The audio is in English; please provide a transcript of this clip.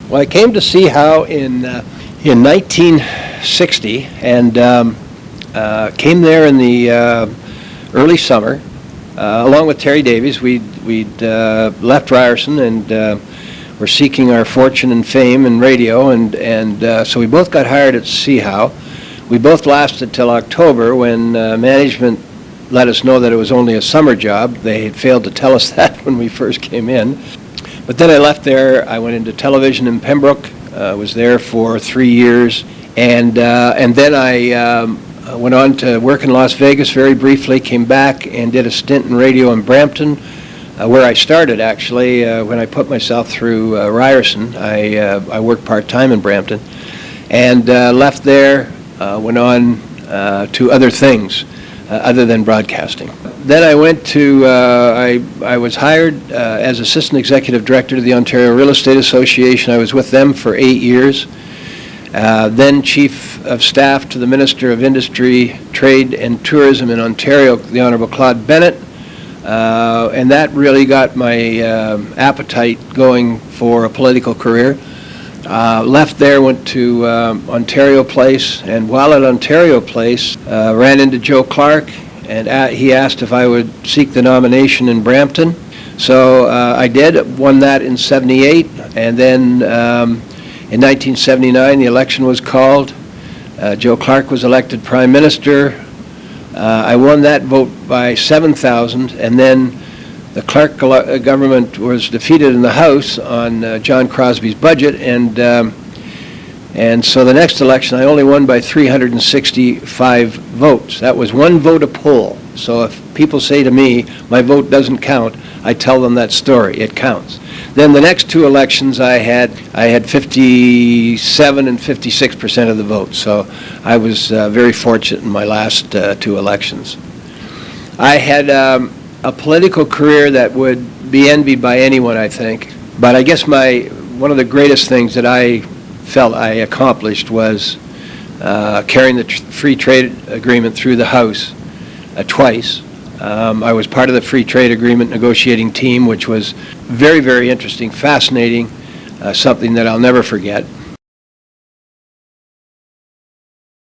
Well, I came to CHOW in 1960 and came there in the early summer along with Terry Davies. We'd left Ryerson and were seeking our fortune and fame in radio, and so we both got hired at CHOW. We both lasted till October when management let us know that it was only a summer job. They had failed to tell us that when we first came in. But then I left there. I went into television in Pembroke. Was there for 3 years, and then I went on to work in Las Vegas very briefly. Came back and did a stint in radio in Brampton, where I started actually when I put myself through Ryerson. I worked part-time in Brampton, and left there. Went on to other things other than broadcasting. Then I went to, I was hired as Assistant Executive Director to the Ontario Real Estate Association. I was with them for 8 years. Then Chief of Staff to the Minister of Industry, Trade and Tourism in Ontario, the Honourable Claude Bennett. And that really got my appetite going for a political career. Left there, went to Ontario Place, and while at Ontario Place, ran into Joe Clark, and he asked if I would seek the nomination in Brampton. So I did, won that in '78, and then in 1979 the election was called. Joe Clark was elected Prime Minister. I won that vote by 7,000, and then the Clark government was defeated in the House on John Crosby's budget, and so the next election I only won by 365 votes. That was one vote a poll. So if people say to me, my vote doesn't count, I tell them that story. It counts. Then the next two elections I had 57 and 56% of the vote. So I was very fortunate in my last two elections. I had a political career that would be envied by anyone, I think. But I guess one of the greatest things that I felt I accomplished was carrying the free trade agreement through the House twice. I was part of the free trade agreement negotiating team, which was very, very interesting, fascinating, something that I'll never forget.